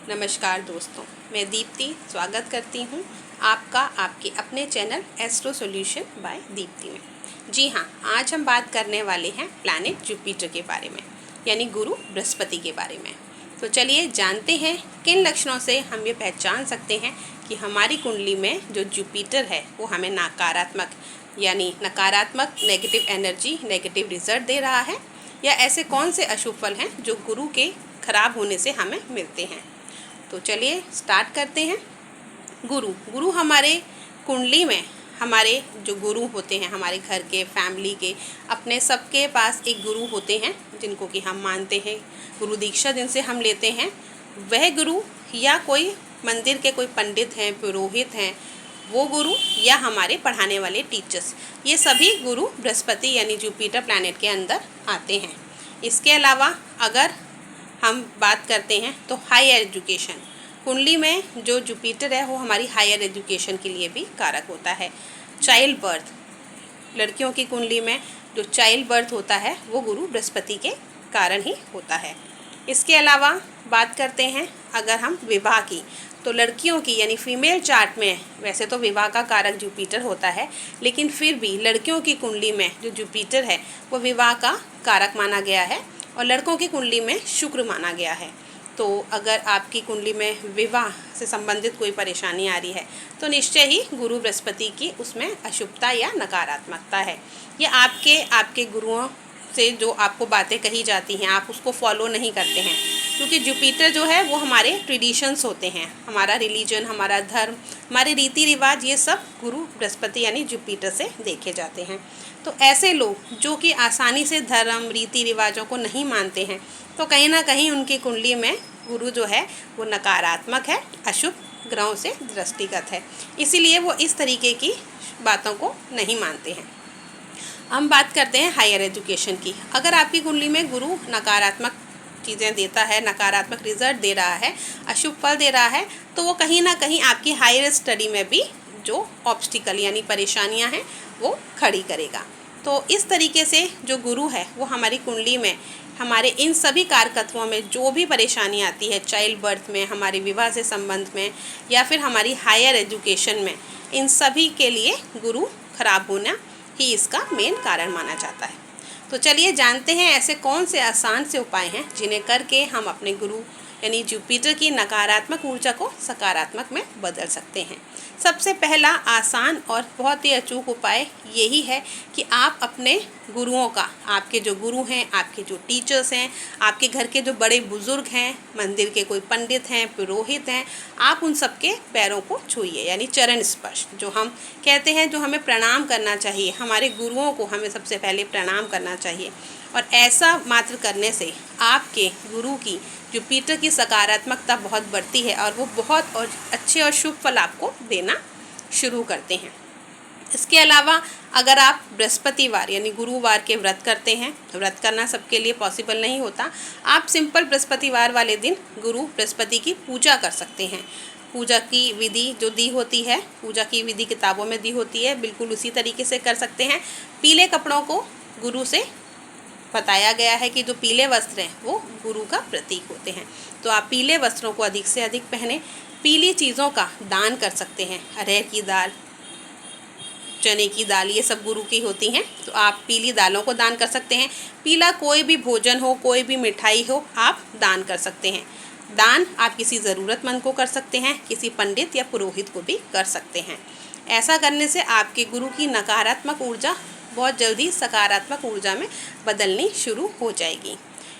नमस्कार दोस्तों, मैं दीप्ति स्वागत करती हूँ आपका आपके अपने channel astro solution bye Deepti में। जी हाँ, आज हम बात करने वाले हैं प्लैनेट जुपिटर के बारे में, यानी गुरु बृहस्पति के बारे में। तो चलिए जानते हैं किन लक्षणों से हम ये पहचान सकते हैं कि हमारी कुंडली में जो जुपिटर है वो हमें नकारात्मक नेगेटिव एनर्जी, नेगेटिव रिजल्ट दे रहा है, या ऐसे कौन से अशुभ फल हैं जो गुरु के खराब होने से हमें मिलते हैं। तो चलिए स्टार्ट करते हैं। गुरु हमारे कुंडली में हमारे जो गुरु होते हैं, हमारे घर के, फैमिली के, अपने सबके पास एक गुरु होते हैं जिनको कि हम मानते हैं, गुरु दीक्षा जिनसे हम लेते हैं। वह गुरु या कोई मंदिर के कोई पंडित हैं, पुरोहित हैं, वो गुरु, या हमारे पढ़ाने वाले टीचर्स, ये सभी गुरु बृहस्पति यानी जुपिटर प्लैनेट के अंदर आते हैं। इसके अलावा अगर हम बात करते हैं तो हायर एजुकेशन, कुंडली में जो जुपिटर है वो हमारी हायर एजुकेशन के लिए भी कारक होता है। चाइल्ड बर्थ, लड़कियों की कुंडली में जो चाइल्ड बर्थ होता है वो गुरु बृहस्पति के कारण ही होता है। इसके अलावा बात करते हैं अगर हम विवाह की, तो लड़कियों की यानी फीमेल चार्ट में वैसे तो विवाह का कारक जुपिटर होता है, लेकिन फिर भी लड़कियों की कुंडली में जो जुपिटर है वो विवाह का कारक माना गया है और लड़कों की कुंडली में शुक्र माना गया है। तो अगर आपकी कुंडली में विवाह से संबंधित कोई परेशानी आ रही है तो निश्चय ही गुरु बृहस्पति की उसमें अशुभता या नकारात्मकता है। ये आपके गुरुओं से जो आपको बातें कही जाती हैं आप उसको फॉलो नहीं करते हैं, क्योंकि जुपिटर जो है वो हमारे ट्रेडिशंस होते हैं, हमारा रिलीजन, हमारा धर्म, हमारे रीति रिवाज, ये सब गुरु बृहस्पति यानी जुपिटर से देखे जाते हैं। तो ऐसे लोग जो कि आसानी से धर्म, रीति रिवाजों को नहीं मानते हैं, तो कहीं ना कहीं उनकी कुंडली में गुरु जो है वो नकारात्मक है, अशुभ ग्रहों से दृष्टिगत है, इसीलिए वो इस तरीके की बातों को नहीं मानते हैं। हम बात करते हैं हायर एजुकेशन की। अगर आपकी कुंडली में गुरु नकारात्मक चीज़ें देता है, नकारात्मक रिजल्ट दे रहा है, अशुभ फल दे रहा है, तो वो कहीं ना कहीं आपकी हायर स्टडी में भी जो ऑब्स्टिकल यानी परेशानियां हैं वो खड़ी करेगा। तो इस तरीके से जो गुरु है वो हमारी कुंडली में हमारे इन सभी कारकत्वों में जो भी परेशानी आती है, चाइल्ड बर्थ में, हमारे विवाह से संबंध में, या फिर हमारी हायर एजुकेशन में, इन सभी के लिए गुरु खराब होना ही इसका मेन कारण माना जाता है। तो चलिए जानते हैं ऐसे कौन से आसान से उपाय हैं जिन्हें करके हम अपने गुरु यानी जुपिटर की नकारात्मक ऊर्जा को सकारात्मक में बदल सकते हैं। सबसे पहला आसान और बहुत ही अचूक उपाय यही है कि आप अपने गुरुओं का, आपके जो गुरु हैं, आपके जो टीचर्स हैं, आपके घर के जो बड़े बुजुर्ग हैं, मंदिर के कोई पंडित हैं, पुरोहित हैं, आप उन सबके पैरों को छूइए, यानी चरण स्पर्श जो हम कहते हैं, जो हमें प्रणाम करना चाहिए। हमारे गुरुओं को हमें सबसे पहले प्रणाम करना चाहिए, और ऐसा मात्र करने से आपके गुरु की जुपिटर की सकारात्मकता बहुत बढ़ती है और वो बहुत और अच्छे और शुभ फल आपको देना शुरू करते हैं। इसके अलावा अगर आप बृहस्पतिवार यानी गुरुवार के व्रत करते हैं, व्रत करना सबके लिए पॉसिबल नहीं होता, आप सिंपल बृहस्पतिवार वाले दिन गुरु बृहस्पति की पूजा कर सकते हैं। पूजा की विधि जो दी होती है, पूजा की विधि किताबों में दी होती है, बिल्कुल उसी तरीके से कर सकते हैं। पीले कपड़ों को गुरु से बताया गया है कि जो पीले वस्त्र हैं वो गुरु का प्रतीक होते हैं, तो आप पीले वस्त्रों को अधिक से अधिक पहने। पीली चीज़ों का दान कर सकते हैं, अरहर की दाल, चने की दाल, ये सब गुरु की होती हैं, तो आप पीली दालों को दान कर सकते हैं। पीला कोई भी भोजन हो, कोई भी मिठाई हो, आप दान कर सकते हैं। दान आप किसी ज़रूरतमंद को कर सकते हैं, किसी पंडित या पुरोहित को भी कर सकते हैं। ऐसा करने से आपके गुरु की नकारात्मक ऊर्जा बहुत जल्दी सकारात्मक ऊर्जा में बदलनी शुरू हो जाएगी।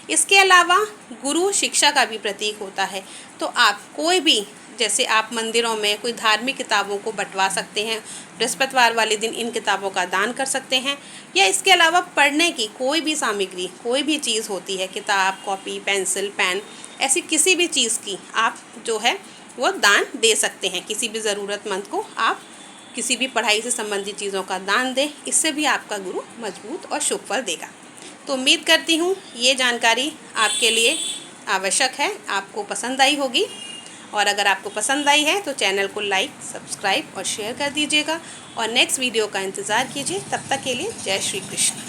इसके अलावा गुरु शिक्षा का भी प्रतीक होता है, तो आप कोई भी, जैसे आप मंदिरों में कोई धार्मिक किताबों को बंटवा सकते हैं, बृहस्पतिवार वाले दिन इन किताबों का दान कर सकते हैं। या इसके अलावा पढ़ने की कोई भी सामग्री, कोई भी चीज़ होती है, किताब, कॉपी, पेंसिल, पेन, ऐसी किसी भी चीज़ की आप जो है वो दान दे सकते हैं। किसी भी ज़रूरतमंद को आप किसी भी पढ़ाई से संबंधित चीज़ों का दान दें, इससे भी आपका गुरु मजबूत और शुभ फल देगा। तो उम्मीद करती हूँ ये जानकारी आपके लिए आवश्यक है, आपको पसंद आई होगी, और अगर आपको पसंद आई है तो चैनल को लाइक, सब्सक्राइब और शेयर कर दीजिएगा, और नेक्स्ट वीडियो का इंतज़ार कीजिए। तब तक के लिए जय श्री कृष्ण।